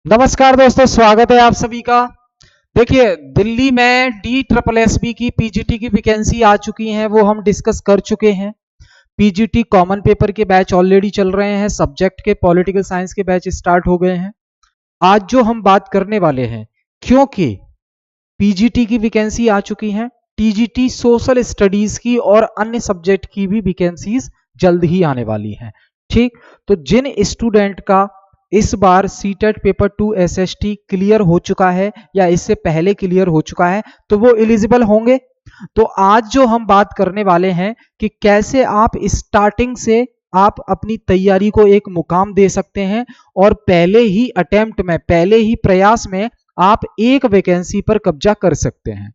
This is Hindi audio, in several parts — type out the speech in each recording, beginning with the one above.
नमस्कार दोस्तों, स्वागत है आप सभी का। देखिए, दिल्ली में DSSB की पीजीटी की वैकेंसी आ चुकी है, वो हम डिस्कस कर चुके हैं। पीजीटी कॉमन पेपर के बैच ऑलरेडी चल रहे हैं, सब्जेक्ट के पॉलिटिकल साइंस के बैच स्टार्ट हो गए हैं। आज जो हम बात करने वाले हैं, क्योंकि पीजीटी की वैकेंसी आ चुकी है, टीजीटी सोशल स्टडीज की और अन्य सब्जेक्ट की भी वैकेंसीज जल्द ही आने वाली हैं। ठीक, तो जिन स्टूडेंट का इस बार सीटेट पेपर 2 एसएसटी क्लियर हो चुका है या इससे पहले क्लियर हो चुका है, तो वो एलिजिबल होंगे। तो आज जो हम बात करने वाले हैं कि कैसे आप स्टार्टिंग से आप अपनी तैयारी को एक मुकाम दे सकते हैं और पहले ही अटेम्प्ट में, पहले ही प्रयास में आप एक वैकेंसी पर कब्जा कर सकते हैं।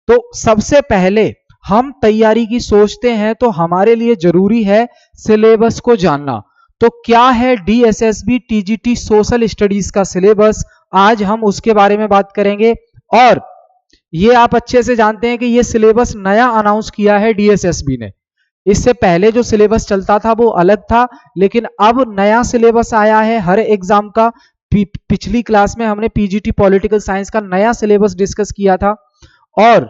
तो सबसे पहले हम तैयारी की सोचते हैं तो हमारे लिए जरूरी है सिलेबस को जानना। तो क्या है DSSB TGT सोशल स्टडीज का सिलेबस, आज हम उसके बारे में बात करेंगे। और ये आप अच्छे से जानते हैं कि ये सिलेबस नया अनाउंस किया है DSSB ने। इससे पहले जो सिलेबस चलता था वो अलग था, लेकिन अब नया सिलेबस आया है हर एग्जाम का। पिछली क्लास में हमने पीजीटी पॉलिटिकल साइंस का नया सिलेबस डिस्कस किया था और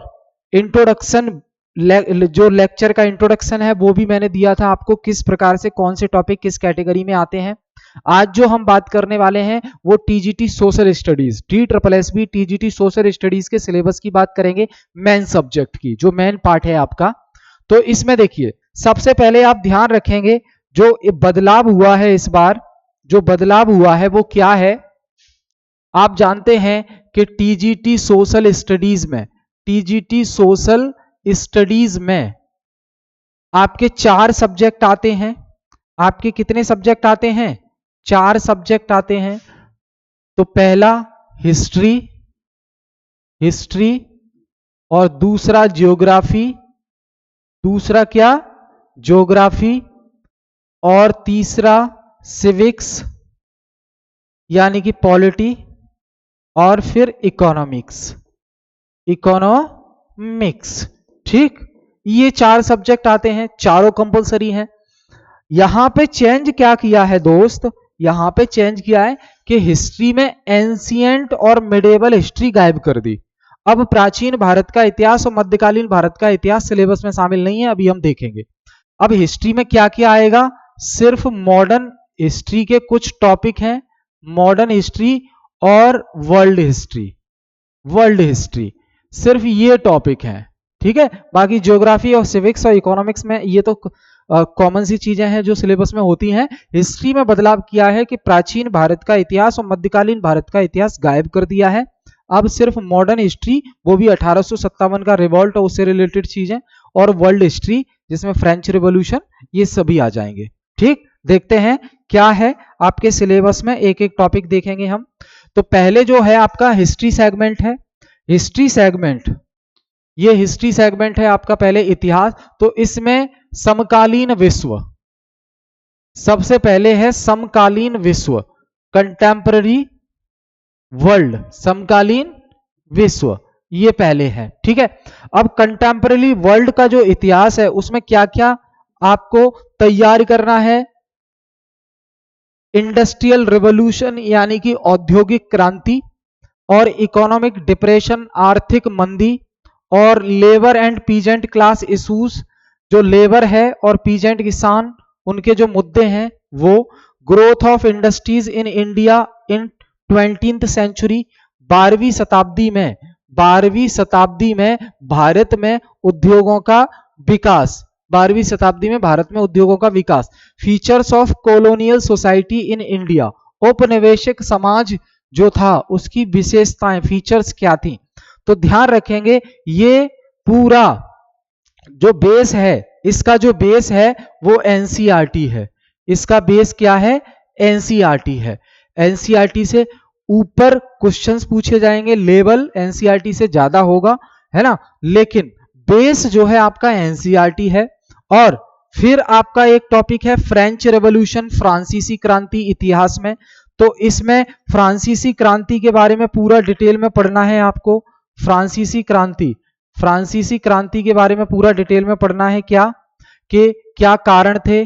इंट्रोडक्शन, जो लेक्चर का इंट्रोडक्शन है वो भी मैंने दिया था आपको, किस प्रकार से कौन से टॉपिक किस कैटेगरी में आते हैं। आज जो हम बात करने वाले हैं वो TGT social studies, DSSB TGT social studies के सिलेबस की बात करेंगे, मेन सब्जेक्ट की, जो मेन पार्ट है आपका। तो इसमें देखिए, सबसे पहले आप ध्यान रखेंगे जो बदलाव हुआ है इस बार, जो बदलाव हुआ है वो क्या है। आप जानते हैं कि टीजीटी सोशल स्टडीज में, टीजीटी सोशल स्टडीज में आपके 4 सब्जेक्ट आते हैं। आपके कितने सब्जेक्ट आते हैं? 4 सब्जेक्ट आते हैं। तो पहला हिस्ट्री, हिस्ट्री और दूसरा ज्योग्राफी, दूसरा क्या? ज्योग्राफी। और तीसरा सिविक्स यानी कि पॉलिटी, और फिर इकोनॉमिक्स, इकोनॉमिक्स। ठीक, ये 4 सब्जेक्ट आते हैं, चारों कंपलसरी हैं। यहां पे चेंज क्या किया है दोस्त, यहां पे चेंज किया है कि हिस्ट्री में एंशिएंट और मिडेवल हिस्ट्री गायब कर दी। अब प्राचीन भारत का इतिहास और मध्यकालीन भारत का इतिहास सिलेबस में शामिल नहीं है, अभी हम देखेंगे। अब हिस्ट्री में क्या क्या आएगा? सिर्फ मॉडर्न हिस्ट्री के कुछ टॉपिक हैं, मॉडर्न हिस्ट्री और वर्ल्ड हिस्ट्री, वर्ल्ड हिस्ट्री, सिर्फ ये टॉपिक हैं। ठीक है, बाकी ज्योग्राफी और सिविक्स और इकोनॉमिक्स में ये तो कॉमन सी चीजें हैं जो सिलेबस में होती हैं। हिस्ट्री में बदलाव किया है कि प्राचीन भारत का इतिहास और मध्यकालीन भारत का इतिहास गायब कर दिया है। अब सिर्फ मॉडर्न हिस्ट्री, वो भी 1857 का रिवॉल्ट और उससे रिलेटेड चीजें, और वर्ल्ड हिस्ट्री जिसमें फ्रेंच रिवॉल्यूशन, ये सभी आ जाएंगे। ठीक, देखते हैं क्या है आपके सिलेबस में, एक एक टॉपिक देखेंगे हम। तो पहले जो है आपका हिस्ट्री सेगमेंट है। हिस्ट्री सेगमेंट, ये हिस्ट्री सेगमेंट है आपका पहले इतिहास। तो इसमें समकालीन विश्व, सबसे पहले है समकालीन विश्व, कंटेम्पररी वर्ल्ड, समकालीन विश्व, ये पहले है। ठीक है, अब कंटेम्पररी वर्ल्ड का जो इतिहास है उसमें क्या क्या आपको तैयार करना है। इंडस्ट्रियल रिवॉल्यूशन यानी कि औद्योगिक क्रांति, और इकोनॉमिक डिप्रेशन, आर्थिक मंदी, और labour and peasant class issues, जो लेबर है और पीजेंट किसान, उनके जो मुद्दे हैं वो, growth of industries in India in 20th century, 12वीं शताब्दी में, 12वीं शताब्दी में भारत में उद्योगों का विकास, 12वीं शताब्दी में भारत में उद्योगों का विकास, features of colonial society in India, औपनिवेशिक समाज जो था उसकी विशेषताएं, फीचर्स क्या थी। तो ध्यान रखेंगे ये पूरा जो बेस है, इसका जो बेस है वो एनसीईआरटी है। इसका बेस क्या है? एनसीईआरटी है। एनसीईआरटी से ऊपर क्वेश्चंस पूछे जाएंगे, लेवल एनसीईआरटी से ज्यादा होगा, है ना, लेकिन बेस जो है आपका एनसीईआरटी है। और फिर आपका एक टॉपिक है फ्रेंच रेवोल्यूशन, फ्रांसीसी क्रांति इतिहास में। तो इसमें फ्रांसीसी क्रांति के बारे में पूरा डिटेल में पढ़ना है आपको। फ्रांसीसी क्रांति, फ्रांसीसी क्रांति के बारे में पूरा डिटेल में पढ़ना है, क्या कि क्या कारण थे,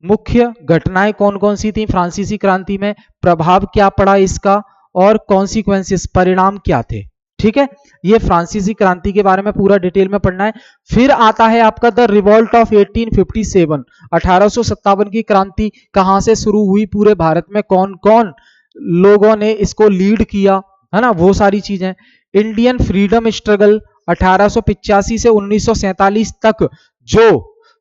मुख्य घटनाएं कौन कौन सी थी फ्रांसीसी क्रांति में, प्रभाव क्या पड़ा इसका, और कॉन्सिक्वेंसेस, परिणाम क्या थे। ठीक है, ये फ्रांसीसी क्रांति के बारे में पूरा डिटेल में पढ़ना है। फिर आता है आपका द रिवॉल्ट ऑफ 1857, 1857 की क्रांति कहां से शुरू हुई, पूरे भारत में कौन कौन लोगों ने इसको लीड किया, है ना, वो सारी चीजें। इंडियन फ्रीडम स्ट्रगल 1885 से 1947 तक जो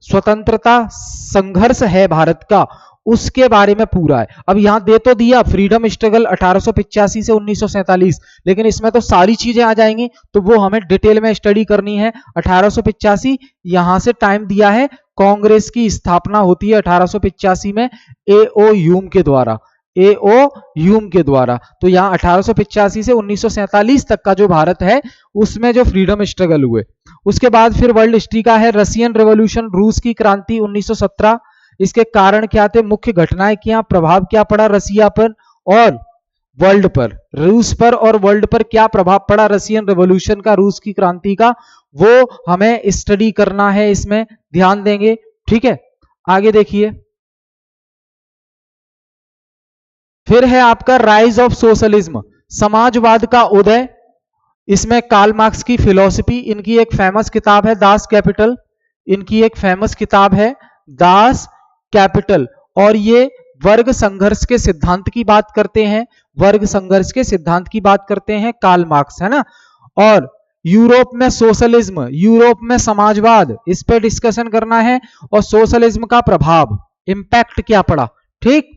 स्वतंत्रता संघर्ष है भारत का, उसके बारे में पूरा है। अब यहां दे तो दिया फ्रीडम स्ट्रगल 1885 से 1947, लेकिन इसमें तो सारी चीजें आ जाएंगी, तो वो हमें डिटेल में स्टडी करनी है। 1885 यहां से टाइम दिया है, कांग्रेस की स्थापना होती है 1885 में एओ ह्यूम के द्वारा, एओ ह्यूम के द्वारा। तो यहाँ 1885 से 1947 तक का जो भारत है उसमें जो फ्रीडम स्ट्रगल हुए। उसके बाद फिर वर्ल्ड हिस्ट्री का है रशियन रेवोल्यूशन, रूस की क्रांति 1917, इसके कारण क्या थे, मुख्य घटनाएं क्या, प्रभाव क्या पड़ा रसिया पर और वर्ल्ड पर, रूस पर और वर्ल्ड पर क्या प्रभाव पड़ा रशियन रेवोल्यूशन का, रूस की क्रांति का, वो हमें स्टडी करना है, इसमें ध्यान देंगे। ठीक है, आगे देखिए। फिर है आपका राइज ऑफ सोशलिज्म, समाजवाद का उदय। इसमें कार्ल मार्क्स की फिलॉसफी, इनकी एक फेमस किताब है दास कैपिटल, इनकी एक फेमस किताब है दास कैपिटल, और ये वर्ग संघर्ष के सिद्धांत की बात करते हैं, वर्ग संघर्ष के सिद्धांत की बात करते हैं कार्ल मार्क्स, है ना। और यूरोप में सोशलिज्म, यूरोप में समाजवाद, इस पे डिस्कशन करना है, और सोशलिज्म का प्रभाव, इंपैक्ट क्या पड़ा। ठीक,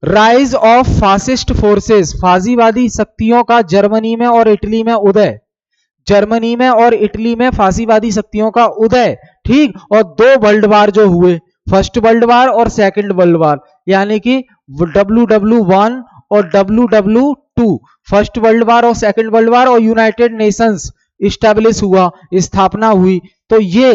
राइज ऑफ फासिस्ट फोर्सेस, फासीवादी शक्तियों का जर्मनी में और इटली में उदय, जर्मनी में और इटली में फासीवादी शक्तियों का उदय। ठीक, और दो वर्ल्ड वार जो हुए, फर्स्ट वर्ल्ड वार और सेकंड वर्ल्ड वार, यानी कि WW1 और WW2, फर्स्ट वर्ल्ड वार और सेकंड वर्ल्ड वार, और यूनाइटेड नेशंस इस्टेब्लिश हुआ, स्थापना हुई। तो ये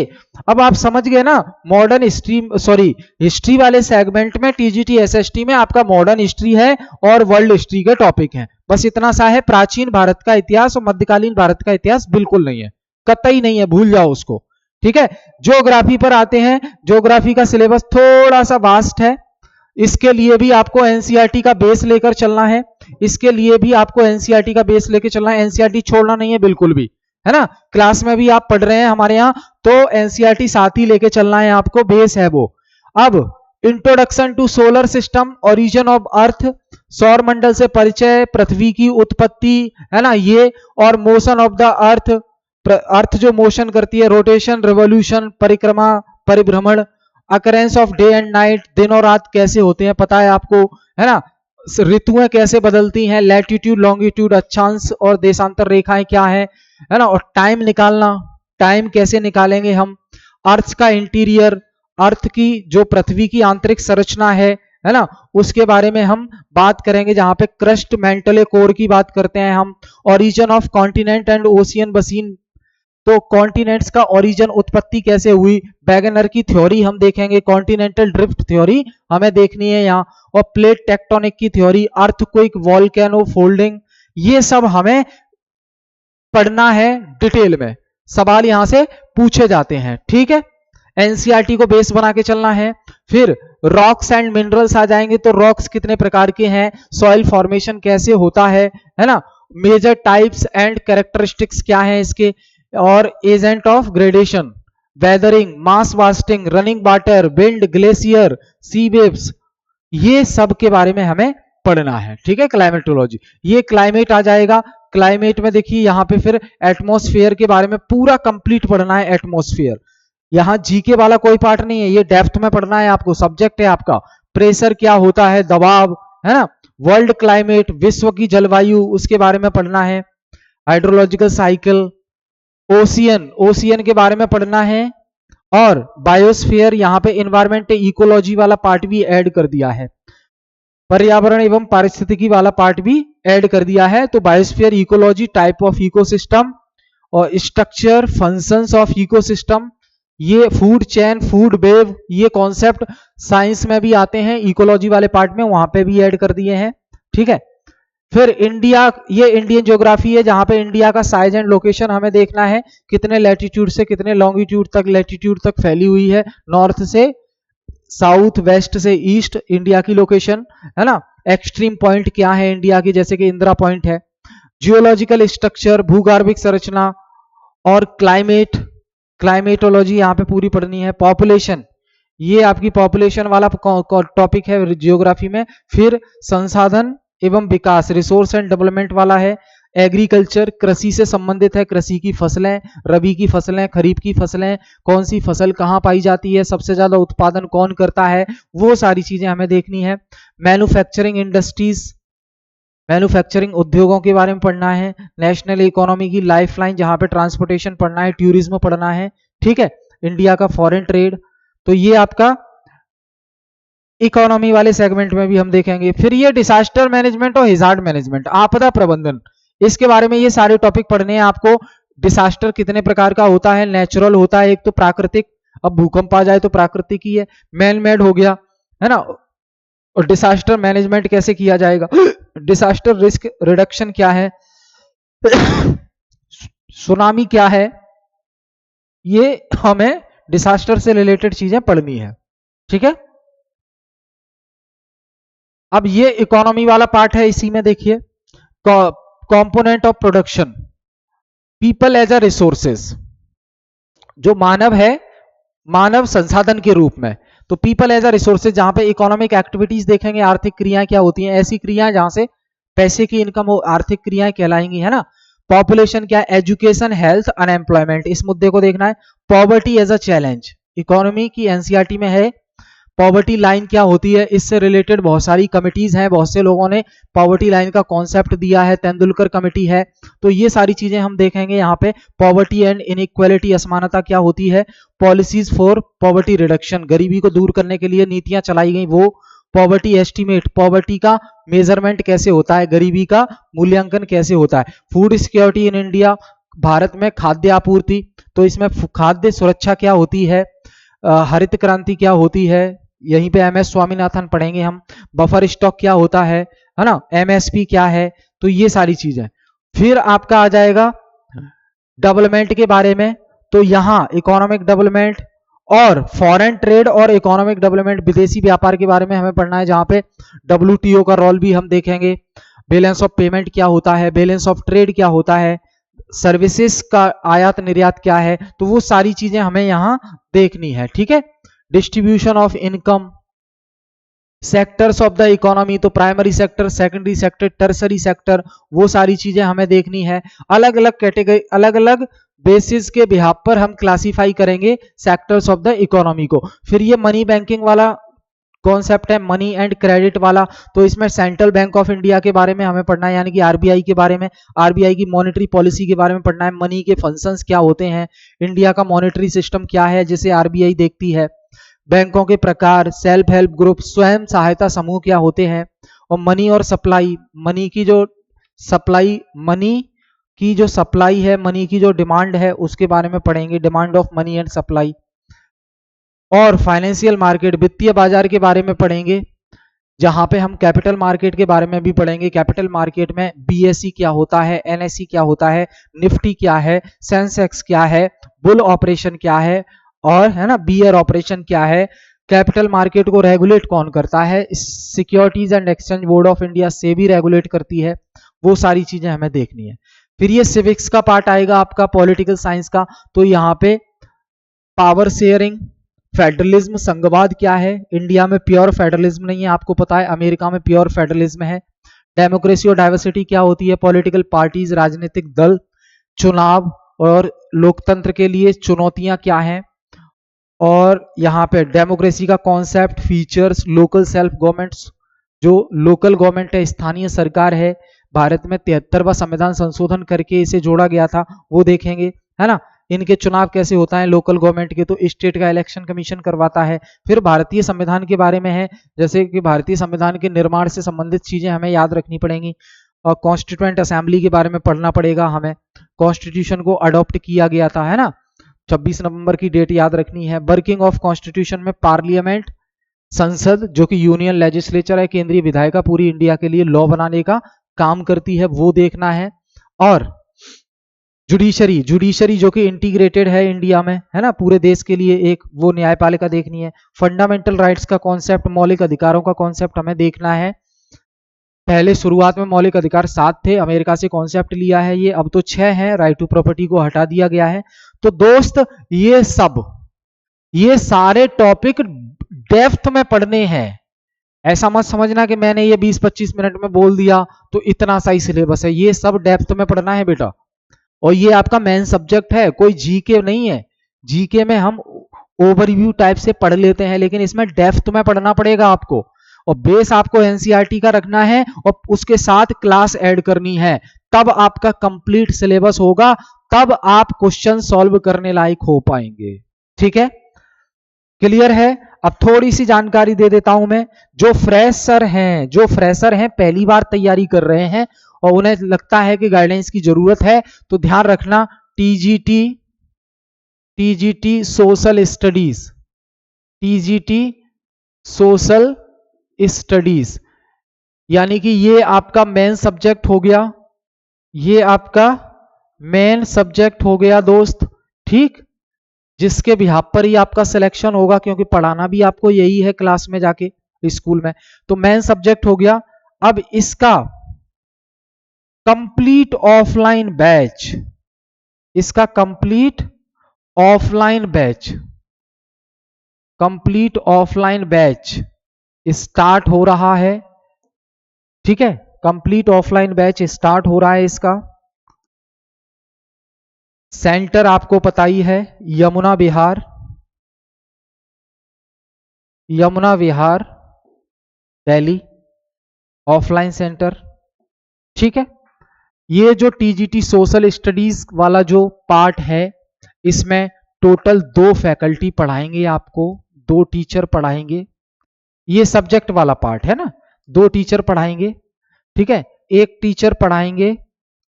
अब आप समझ गए ना, मॉडर्न हिस्ट्री, सॉरी हिस्ट्री वाले सेगमेंट में टीजीटी एसएसटी में आपका मॉडर्न हिस्ट्री है और वर्ल्ड हिस्ट्री के टॉपिक हैं, बस इतना सा है। प्राचीन भारत का इतिहास और मध्यकालीन भारत का इतिहास बिल्कुल नहीं है, कतई नहीं है, भूल जाओ उसको। ठीक है, ज्योग्राफी पर आते हैं। ज्योग्राफी का सिलेबस थोड़ा सा वास्ट है, इसके लिए भी आपको एनसीईआरटी का बेस लेकर चलना है, इसके लिए भी आपको एनसीईआरटी का बेस लेकर चलना है, एनसीईआरटी छोड़ना नहीं है बिल्कुल भी, है ना। क्लास में भी आप पढ़ रहे हैं हमारे यहाँ, तो एनसीईआरटी साथ ही लेके चलना है आपको, बेस है वो। अब introduction to solar system, origin of earth, सौर मंडल से परिचय, पृथ्वी की उत्पत्ति, है ना ये, और मोशन ऑफ द अर्थ, अर्थ जो मोशन करती है, रोटेशन, रिवोल्यूशन, परिक्रमा, परिभ्रमण, occurrence of day and night, दिन और रात कैसे होते हैं पता है आपको, है ना, ऋतुएं कैसे बदलती हैं, लैटिट्यूड, लॉन्गिट्यूड, अक्षांश और देशांतर रेखाएं क्या है ना, और टाइम निकालना, टाइम कैसे निकालेंगे हम, अर्थ का इंटीरियर, अर्थ की जो पृथ्वी की आंतरिक संरचना है ना, उसके बारे में हम बात करेंगे, जहां पे क्रस्ट, मेंटले कोर की बात करते हैं हम। Origin of continent and ocean बसीन, तो कॉन्टिनेंट्स का ओरिजिन, उत्पत्ति कैसे हुई, वैगनर की थ्योरी हम देखेंगे, कॉन्टिनेंटल ड्रिफ्ट थ्योरी हमें देखनी है यहाँ, और प्लेट टेक्टोनिक की थ्योरी, अर्थक्वेक, वोल्केनो, फोल्डिंग, ये सब हमें पढ़ना है डिटेल में, सवाल यहां से पूछे जाते हैं। ठीक है, एनसीईआरटी को बेस बना के चलना है। फिर रॉक्स एंड मिनरल्स आ जाएंगे, तो रॉक्स कितने प्रकार के हैं, सॉइल फॉर्मेशन कैसे होता है ना, मेजर टाइप्स एंड कैरेक्टरिस्टिक्स क्या है इसके, और agent of gradation, weathering, mass wasting, running water, wind, glacier, sea waves, ये सब के बारे में हमें पढ़ना है। ठीक है, क्लाइमेटोलॉजी, ये क्लाइमेट आ जाएगा। क्लाइमेट में देखिए यहाँ पे फिर एटमॉस्फेयर के बारे में पूरा कंप्लीट पढ़ना है, एटमॉस्फेयर, यहाँ जीके वाला कोई पार्ट नहीं है, ये डेप्थ में पढ़ना है आपको, सब्जेक्ट है आपका। प्रेशर क्या होता है, दबाव, है ना, वर्ल्ड क्लाइमेट, विश्व की जलवायु, उसके बारे में पढ़ना है। हाइड्रोलॉजिकल साइकिल, ओशियन, ओशियन के बारे में पढ़ना है, और बायोस्फीयर, यहाँ पे एनवायरमेंट इकोलॉजी वाला पार्ट भी ऐड कर दिया है, पर्यावरण एवं पारिस्थितिकी वाला पार्ट भी ऐड कर दिया है। तो biosphere, ecology, type of ecosystem, और स्ट्रक्चर, फंक्शंस ऑफ इकोसिस्टम, ये फूड चेन, फूड वेव, ये कॉन्सेप्ट साइंस में भी आते हैं, इकोलॉजी वाले पार्ट में वहां पे भी ऐड कर दिए हैं। ठीक है, फिर इंडिया, ये इंडियन ज्योग्राफी है, जहां पे इंडिया का साइज एंड लोकेशन हमें देखना है, कितने लैटिट्यूड से कितने लॉन्गिट्यूड तक, लैटिट्यूड तक फैली हुई है, नॉर्थ से साउथ वेस्ट से ईस्ट इंडिया की लोकेशन, है ना। एक्सट्रीम पॉइंट क्या है इंडिया की, जैसे कि इंदिरा पॉइंट है। जियोलॉजिकल स्ट्रक्चर, भूगर्भिक संरचना और क्लाइमेटोलॉजी यहाँ पे पूरी पढ़नी है। पॉपुलेशन, ये आपकी पॉपुलेशन वाला टॉपिक है ज्योग्राफी में। फिर संसाधन एवं विकास, रिसोर्स एंड डेवलपमेंट वाला है। एग्रीकल्चर, कृषि से संबंधित है, कृषि की फसलें, रबी की फसलें, खरीफ की फसलें, कौन सी फसल कहाँ पाई जाती है, सबसे ज्यादा उत्पादन कौन करता है, वो सारी चीजें हमें देखनी है। मैन्युफैक्चरिंग इंडस्ट्रीज, मैन्युफैक्चरिंग उद्योगों के बारे में पढ़ना है। नेशनल इकोनॉमी की लाइफलाइन, जहां पे ट्रांसपोर्टेशन पढ़ना है, टूरिज्म पढ़ना है, ठीक है। इंडिया का फॉरेन ट्रेड, तो ये आपका इकोनॉमी वाले सेगमेंट में भी हम देखेंगे। फिर ये डिजास्टर मैनेजमेंट और हिजार्ड मैनेजमेंट, आपदा प्रबंधन, इसके बारे में ये सारे टॉपिक पढ़ने हैं आपको। डिजास्टर कितने प्रकार का होता है, नेचुरल होता है, एक तो प्राकृतिक, अब भूकंप आ जाए तो प्राकृतिक ही है, मैन मेड हो गया, है ना। और डिजास्टर मैनेजमेंट कैसे किया जाएगा, डिजास्टर रिस्क रिडक्शन क्या है, सुनामी क्या है, ये हमें डिजास्टर से रिलेटेड चीजें पढ़नी है, ठीक है। अब ये इकोनॉमी वाला पार्ट है, इसी में देखिए component of production, people as a resources, जो मानव है, मानव संसाधन के रूप में, तो पीपल एज अ रिसोर्सेज, जहां पे इकोनॉमिक एक्टिविटीज देखेंगे, आर्थिक क्रियाएं क्या होती हैं, ऐसी क्रियाएं जहां से पैसे की इनकम हो, आर्थिक क्रियाएं कहलाएंगी, है ना। पॉपुलेशन क्या है, एजुकेशन, हेल्थ, अनएम्प्लॉयमेंट, इस मुद्दे को देखना है। Poverty as a challenge, economy की एनसीईआरटी में है। पॉवर्टी लाइन क्या होती है, इससे रिलेटेड बहुत सारी कमिटीज हैं, बहुत से लोगों ने पॉवर्टी लाइन का कॉन्सेप्ट दिया है, तेंदुलकर कमेटी है, तो ये सारी चीजें हम देखेंगे यहाँ पे। पॉवर्टी एंड इनइक्वालिटी, असमानता क्या होती है, पॉलिसीज फॉर पॉवर्टी रिडक्शन, गरीबी को दूर करने के लिए नीतियां चलाई गई वो। पॉवर्टी एस्टीमेट, पॉवर्टी का मेजरमेंट कैसे होता है, गरीबी का मूल्यांकन कैसे होता है। Food security in India, Bharat में खाद्य आपूर्ति, तो इसमें खाद्य सुरक्षा क्या होती है, हरित क्रांति क्या होती है, यहीं पे एमएस स्वामीनाथन पढ़ेंगे हम। बफर स्टॉक क्या होता है ना, एमएसपी क्या है, तो ये सारी चीजें। फिर आपका आ जाएगा डेवलपमेंट के बारे में, तो यहां इकोनॉमिक डेवलपमेंट और फॉरेन ट्रेड और इकोनॉमिक डेवलपमेंट, विदेशी व्यापार के बारे में हमें पढ़ना है, जहां पे डब्ल्यूटीओ का रोल भी हम देखेंगे। बैलेंस ऑफ पेमेंट क्या होता है, बैलेंस ऑफ ट्रेड क्या होता है, सर्विसेज का आयात निर्यात क्या है, तो वो सारी चीजें हमें यहां देखनी है, ठीक है। Distribution of income, sectors of the economy, तो primary sector, secondary sector, tertiary sector, वो सारी चीजें हमें देखनी है। अलग अलग कैटेगरी, अलग अलग बेसिस के बिहाफ पर हम क्लासिफाई करेंगे सेक्टर्स ऑफ द इकोनॉमी को। फिर ये मनी बैंकिंग वाला कॉन्सेप्ट है, मनी एंड क्रेडिट वाला, तो इसमें सेंट्रल बैंक ऑफ इंडिया के बारे में हमें पढ़ना है, यानी कि आरबीआई के बारे में, आरबीआई की मॉनेटरी पॉलिसी के बारे में पढ़ना है। मनी के फंक्शंस क्या होते हैं, इंडिया का मॉनेटरी सिस्टम क्या है जिसे आरबीआई देखती है, बैंकों के प्रकार, सेल्फ हेल्प ग्रुप, स्वयं सहायता समूह क्या होते हैं, और मनी और सप्लाई, मनी की जो सप्लाई, मनी की जो सप्लाई है, मनी की जो डिमांड है, उसके बारे में पढ़ेंगे, demand of money and supply. और फाइनेंशियल मार्केट, वित्तीय बाजार के बारे में पढ़ेंगे, जहां पे हम कैपिटल मार्केट के बारे में भी पढ़ेंगे। कैपिटल मार्केट में बीएसई क्या होता है, एनएसई क्या होता है, निफ्टी क्या है, सेंसेक्स क्या है, बुल ऑपरेशन क्या है, और है ना बियर ऑपरेशन क्या है। कैपिटल मार्केट को रेगुलेट कौन करता है, securities and exchange board of India से भी रेगुलेट करती है, वो सारी चीजें हमें देखनी है। फिर ये सिविक्स का पार्ट आएगा आपका, पॉलिटिकल साइंस का, तो यहाँ पे पावर शेयरिंग, फेडरलिज्म, संघवाद क्या है, इंडिया में प्योर फेडरलिज्म नहीं है, आपको पता है, अमेरिका में प्योर फेडरलिज्म है। डेमोक्रेसी और डाइवर्सिटी क्या होती है, पॉलिटिकल पार्टीज, राजनीतिक दल, चुनाव और लोकतंत्र के लिए चुनौतियां क्या हैं, और यहाँ पे डेमोक्रेसी का concept, features, local self governments, जो लोकल गवर्नमेंट है, स्थानीय सरकार है, भारत में 73वां संविधान संशोधन करके इसे जोड़ा गया था, वो देखेंगे, है ना। इनके चुनाव कैसे होता है लोकल गवर्नमेंट के, तो स्टेट का इलेक्शन कमीशन करवाता है। फिर भारतीय संविधान के बारे में है, जैसे कि भारतीय संविधान के निर्माण से संबंधित चीजें हमें याद रखनी पड़ेंगी, और कॉन्स्टिट्यूएंट असेंबली के बारे में पढ़ना पड़ेगा हमें, कॉन्स्टिट्यूशन को अडॉप्ट किया गया था, है ना, 26 नवंबर की डेट याद रखनी है। वर्किंग ऑफ कॉन्स्टिट्यूशन में पार्लियामेंट, संसद जो कि यूनियन लेजिस्लेचर है, केंद्रीय विधायिका पूरी इंडिया के लिए लॉ बनाने का काम करती है, वो देखना है। और जुडिशरी, जुडिशरी जो कि इंटीग्रेटेड है इंडिया में, है ना, पूरे देश के लिए एक वो न्यायपालिका देखनी है। फंडामेंटल राइट्स का कॉन्सेप्ट, मौलिक अधिकारों का कॉन्सेप्ट हमें देखना है। पहले शुरुआत में मौलिक अधिकार 7 थे, अमेरिका से कॉन्सेप्ट लिया है ये, अब तो 6 है, राइट टू प्रॉपर्टी को हटा दिया गया है। तो दोस्त ये सारे टॉपिक डेप्थ में पढ़ने हैं। ऐसा मत समझना कि मैंने ये 20-25 मिनट में बोल दिया तो इतना सा ही सिलेबस है, ये सब डेप्थ में पढ़ना है बेटा। और ये आपका मेन सब्जेक्ट है, कोई जीके नहीं है। जीके में हम ओवरव्यू टाइप से पढ़ लेते हैं, लेकिन इसमें डेप्थ में पढ़ना पड़ेगा आपको। और बेस आपको एनसीईआरटी का रखना है और उसके साथ क्लास ऐड करनी है, तब आपका कंप्लीट सिलेबस होगा, तब आप क्वेश्चन सॉल्व करने लायक हो पाएंगे। ठीक है, क्लियर है। अब थोड़ी सी जानकारी दे देता हूं मैं। जो फ्रेशर हैं पहली बार तैयारी कर रहे हैं और उन्हें लगता है कि गाइडेंस की जरूरत है, तो ध्यान रखना, टीजीटी सोशल स्टडीज, यानी कि ये आपका मेन सब्जेक्ट हो गया, ये आपका मेन सब्जेक्ट हो गया दोस्त। ठीक, जिसके बिहाफ पर ही आपका सिलेक्शन होगा, क्योंकि पढ़ाना भी आपको यही है क्लास में जाके स्कूल में। तो मेन सब्जेक्ट हो गया। अब इसका कंप्लीट ऑफलाइन बैच स्टार्ट हो रहा है। ठीक है, कंप्लीट ऑफलाइन बैच स्टार्ट हो रहा है। इसका सेंटर आपको पता ही है, यमुना विहार दिल्ली, ऑफलाइन सेंटर। ठीक है, ये जो टीजीटी सोशल स्टडीज वाला जो पार्ट है, इसमें टोटल 2 फैकल्टी पढ़ाएंगे आपको, 2 टीचर पढ़ाएंगे। ये सब्जेक्ट वाला पार्ट है ना, 2 टीचर पढ़ाएंगे। ठीक है, एक टीचर पढ़ाएंगे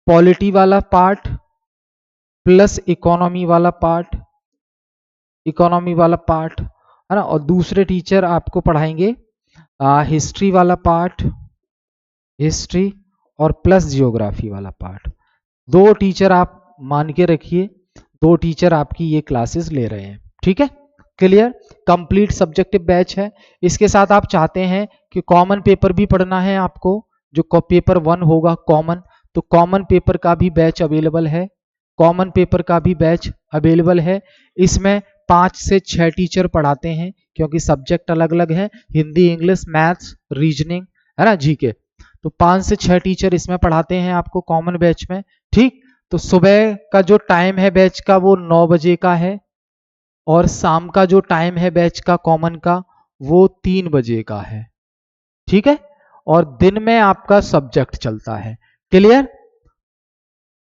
पॉलिटी वाला पार्ट प्लस इकोनॉमी वाला पार्ट है ना, और दूसरे टीचर आपको पढ़ाएंगे हिस्ट्री वाला पार्ट, हिस्ट्री और प्लस जियोग्राफी वाला पार्ट। 2 टीचर आप मान के रखिए, 2 टीचर आपकी ये क्लासेस ले रहे हैं। ठीक है, क्लियर। कंप्लीट सब्जेक्टिव बैच है। इसके साथ आप चाहते हैं कि कॉमन पेपर भी पढ़ना है आपको, जो पेपर 1 होगा कॉमन, तो कॉमन पेपर का भी बैच अवेलेबल है। इसमें 5 से 6 टीचर पढ़ाते हैं, क्योंकि सब्जेक्ट अलग अलग है, हिंदी, इंग्लिश, मैथ्स, रीजनिंग, है ना, जीके। तो 5 से 6 टीचर इसमें पढ़ाते हैं आपको कॉमन बैच में। ठीक, तो सुबह का जो टाइम है बैच का वो 9 बजे का है, और शाम का जो टाइम है बैच का कॉमन का वो 3 बजे का है। ठीक है, और दिन में आपका सब्जेक्ट चलता है। क्लियर।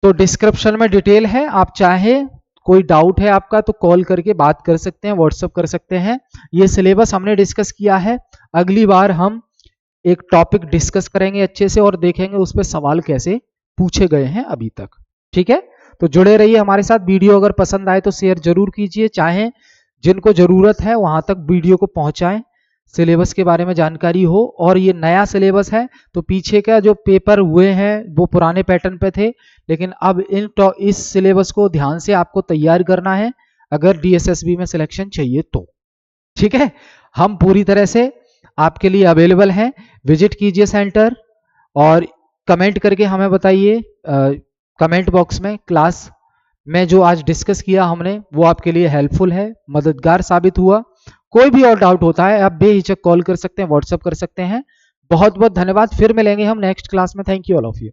तो डिस्क्रिप्शन में डिटेल है, आप चाहे कोई डाउट है आपका तो कॉल करके बात कर सकते हैं, व्हाट्सएप कर सकते हैं। ये सिलेबस हमने डिस्कस किया है। अगली बार हम एक टॉपिक डिस्कस करेंगे अच्छे से और देखेंगे उस पर सवाल कैसे पूछे गए हैं अभी तक। ठीक है, तो जुड़े रहिए हमारे साथ। वीडियो अगर पसंद आए तो शेयर जरूर कीजिए, चाहे जिनको जरूरत है वहां तक वीडियो को पहुंचाएं, सिलेबस के बारे में जानकारी हो। और ये नया सिलेबस है, तो पीछे का जो पेपर हुए हैं वो पुराने पैटर्न पे थे, लेकिन अब इस सिलेबस को ध्यान से आपको तैयार करना है अगर डीएसएसबी में सिलेक्शन चाहिए तो। ठीक है, हम पूरी तरह से आपके लिए अवेलेबल हैं। विजिट कीजिए सेंटर और कमेंट करके हमें बताइए कमेंट बॉक्स में, क्लास में जो आज डिस्कस किया हमने वो आपके लिए हेल्पफुल है, मददगार साबित हुआ। कोई भी और डाउट होता है आप बेहिचक कॉल कर सकते हैं, व्हाट्सएप कर सकते हैं। बहुत बहुत धन्यवाद। फिर मिलेंगे हम नेक्स्ट क्लास में। Thank you all of you.